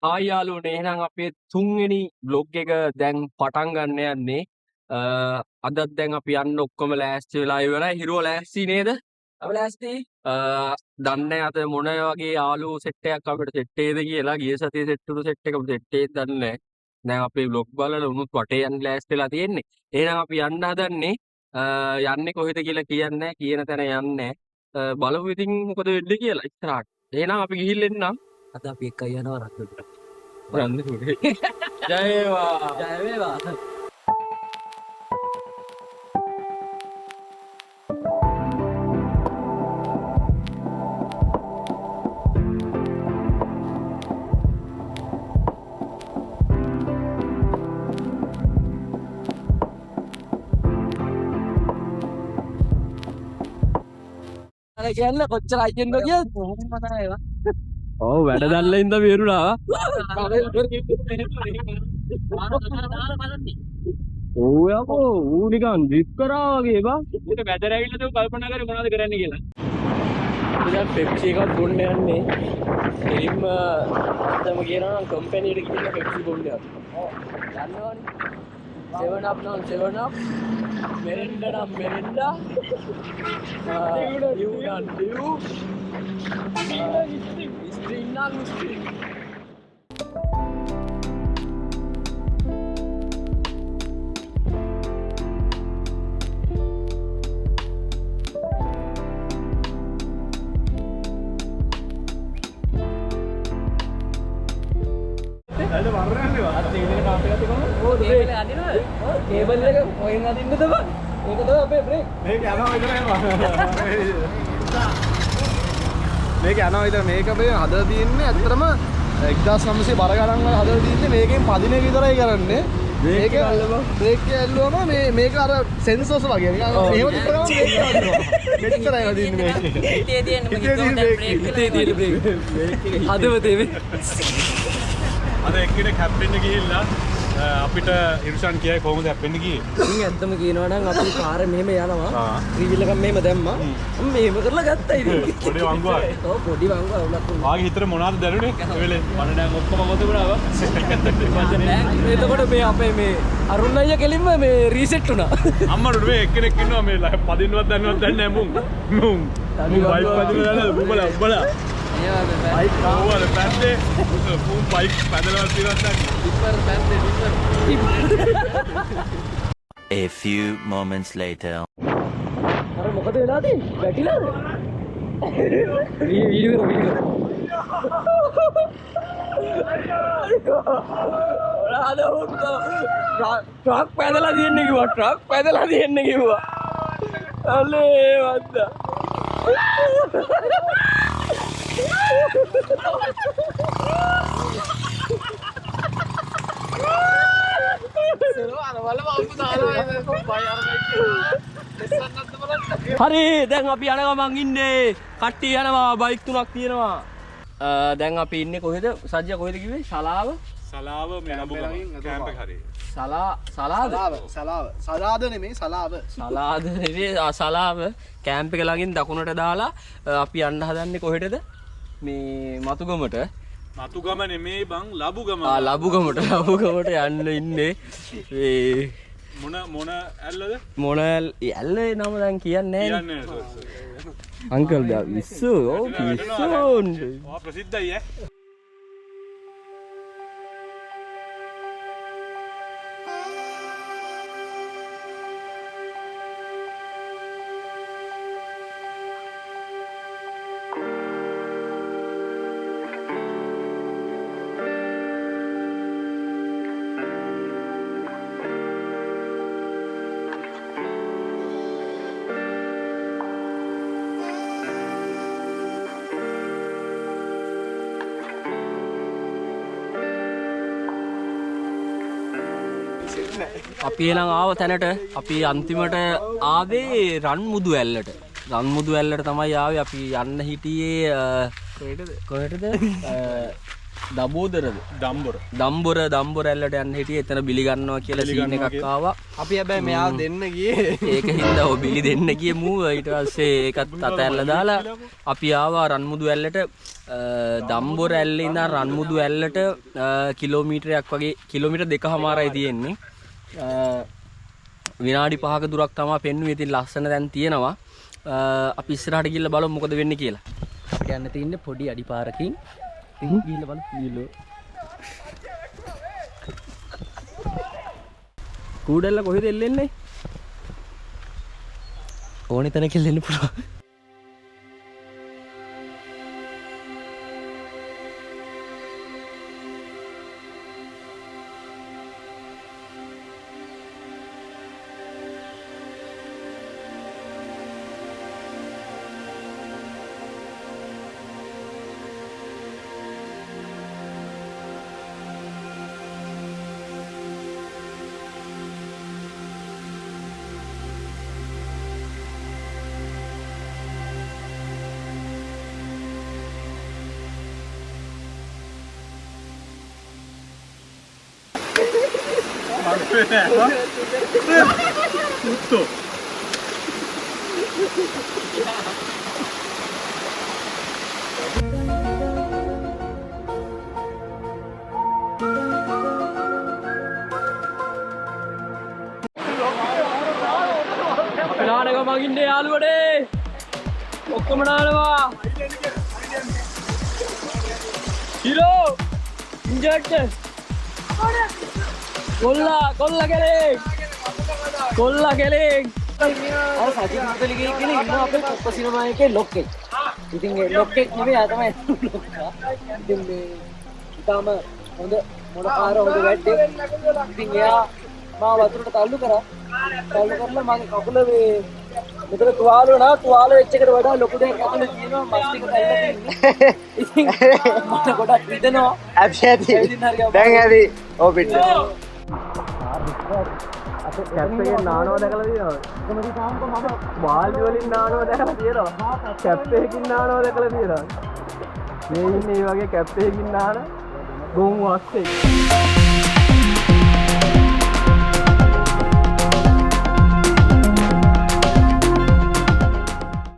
Hi යාළුවනේ එහෙනම් අපේ තුන්වෙනි බ්ලොග් එක දැන් පටන් ගන්න යන්නේ. අදත් දැන් අපි යන්න ඔක්කොම ලෑස්ති වෙලා ඉවරයි. හිරුව ලෑස්ති නේද? අපි ලෑස්ති. දන්නේ අද මොන වගේ යාළුවෝ සෙට් එකක් අපිට සෙට් එකේද කියලා. ගිය සතියේ සෙට් වුණු සෙට් එක සෙට් එකේද දන්නේ නැහැ. දැන් අපේ බ්ලොග් බලලා උනුත් වටේ යන්න ලෑස්ති වෙලා තියෙන්නේ. එහෙනම් අපි යන්න හදන්නේ. යන්නේ කොහෙද කියලා කියන්නේ නැහැ. කියන තැන යන්නේ. බලමු ඉතින් මොකද වෙන්නේ කියලා ඉස්සරහට. එහෙනම් අපි ගිහින් එන්නම්. අද අපි එක්ක යනවා රත්නපුරට. යන්න පුරේ. ජය වේවා. ජය වේවා. අර කියන්න කොච්චර අයියෙන්ද කියත් කොහොමද තමයි ඒවා. ඔව් වැඩ දැල්ලා ඉඳන් බේරුණා. ඕ යකෝ ඌ නිකන් ඩ්‍රිප් කරා වගේ බා. ඌට වැදර ඇවිල්ලා තෝ කල්පනා කරේ මොනවද කරන්න කියලා. ඉතින් පෙප්සි එකක් බොන්න යන්නේ. එලින්ම අදම කියනවා නම් කම්පැනි එකට ගිහින් පෙප්සි බොන්න යනවා. ඔව් යන්නවනේ. 7 up නම් 7 up. මෙරෙන්ඩා නම් මෙරෙන්ඩා. you done you. String නම් string. අද වරන්නේ වා. අද ඒකට ටාප් එකක් තිබුණා. ඕ කේබල් එක අදිනවද? ඔව් කේබල් එක කොහෙන් අදින්නද බං? මේක තමයි අපේ බ්‍රේක්. මේක යනවා විතර යනවා. මේක යනවා විතර මේක අපේ හදලා තියෙන්නේ ඇත්තටම 1900 බර ගණන් වල හදලා තියෙන්නේ මේකෙන් පදින එක විතරයි කරන්නේ. මේක බ්‍රේක් එක ඇල්ලුවම මේක අර සෙන්සර්ස් වගේ නිකන් එහෙම තිබ්බම මේක මෙච්චරයි වදින්නේ මේක. හිතේ තියෙන බ්‍රේක් හිතේ තියෙන බ්‍රේක්. හදවතේ මේ අද එක්කෙනෙක් හැප්පෙන්න ගිහිල්ලා අපිට ඉර්ෂාන් කියයි කොහොමද හැප්පෙන්න ගියේ? ඉතින් ඇත්තම කියනවා නම් අපි පාරේ මෙහෙම යනවා. ත්‍රිවිල් එකක් මෙහෙම දැම්මා. මම මෙහෙම කරලා ගත්තා ඉතින්. පොඩි වංගුවක්. ඔව් පොඩි වංගුවක් උලක් උනා. වාගේ හිතේ මොනවද දැනුනේ? ඒ වෙලේ මම දැන් ඔක්කොම මොකද වුණාවා? එතකොට මේ අපේ මේ අරුණ අයියා කෙලින්ම මේ රීසෙට් වුණා. අම්මට මේ එක්කෙනෙක් ඉන්නවා මේ පදින්නවත් දැන්නවත් දන්නේ නැහැ මුන්. බයික් පදින්න දන්නේ උඹලා. බයික් ආවද පැද්දේ මුන් bike පැදලවත් තියවත් A few moments later. අර මොකද වෙලා තියෙන්නේ? වැටිලාද? වීඩියෝ කර. ට්‍රක් පැදලා තියෙන්නේ කිව්වා. ට්‍රක් පැදලා තියෙන්නේ කිව්වා. අනේ වද්දා. හරි දැන් අපි යන ගමන් ඉන්නේ. කට්ටිය යනවා බයික් තුනක් තියෙනවා. දැන් අපි ඉන්නේ කොහෙද? සජ්ජා කොහෙද කිව්වේ? ශලාව? සලාව මේ ලබුගම කැම්ප් එක හරිය. සලාද නෙමෙයි සලාව. සලාද නෙවෙයි සලාව කැම්ප් එක ළඟින් දකුණට දාලා අපි යන්න හදන්නේ කොහෙටද? මේ මතුගමට. මතුගම නෙමෙයි බං ලබුගම. ලබුගමට යන්න ඉන්නේ. මේ මොන ඇල්ලද? මොන ඇල්ලේ නම දැන් කියන්නේ නැහැ. කියන්නේ අංකල් දා විස්සු ඔව් විස්සු. ඔය ප්‍රසිද්ධයි ඈ. අපි එනම් ආව තැනට අපි අන්තිමට ආවේ රන්මුදු ඇල්ලට. රන්මුදු ඇල්ලට තමයි ආවේ. අපි යන්න හිටියේ කොහෙටද? දබෝදරද දම්බොර ඇල්ලට යන්න හිටියේ එතන බිලි ගන්නවා කියලා සීන් එකක් ආවා. අපි හැබැයි මෙයා දෙන්න ගියේ ඒක හින්දා ඔය බිලි දෙන්න ගියේ මූව ඊට පස්සේ ඒකත් අතැල්ලා දාලා අපි ආවා රන්මුදු ඇල්ලට. දම්බොර ඇල්ලේ ඉඳන් රන්මුදු ඇල්ලට කිලෝමීටරයක් වගේ කිලෝමීටර් 2කමාරයි තියෙන්නේ. විනාඩි 5ක දුරක් තමයි පෙන්වුවේ. ඉතින් ලස්සන දැන් තියෙනවා. අපි ඉස්සරහට ගිහිල්ලා බලමු මොකද වෙන්නේ කියලා. අපිට යන්න තියෙන්නේ පොඩි අඩිපාරකින්. ඉතින් ගිහිල්ලා බලමු. කූඩල්ල කොහෙද එල්ලෙන්නේ? ඕනේ තැනක එල්ලෙන්න පුළුවන්. නානක මගින්නේ යාළුවනේ ඔක්කොම නානවා හිරෝ ඉන්ජර්ට් කොල්ලා කෙලෙක් අර සජිත් මුදලිගේ කියලා ඉන්න අපේ පොප්ප සිනමා එකේ ලොක්කෙක්. ඉතින් ඒ ලොක්කෙක් නෙමෙයි ආ තමයි ලොක්කා. ඉතින් මේ ඊටම හොඳ මොනකාර හොඳ වැඩේ. ඉතින් එයා මාව වතුරට තල්ලු කරලා මගේ කකුල මේ මෙතන තුවාල වුණා. තුවාල වෙච්ච එකට වඩා ලොකු දෙයක් ඇතුලේ තියෙනවා. මස් ටික දැල්ලා තියෙන්නේ. ඉතින් මට ගොඩක් රිදෙනවා. ඇති දැන් ඇති ඔව් පිට කැප්පේ නානවා දැකලා තියෙනවද? බාල්දි වලින් නානවා දැකලා තියෙනවා. කැප්පේකින් නානවා දැකලා තියෙනවා. මේ ඉන්නේ මේ වගේ කැප්පේකින් නාන ගොන් වස්සේ.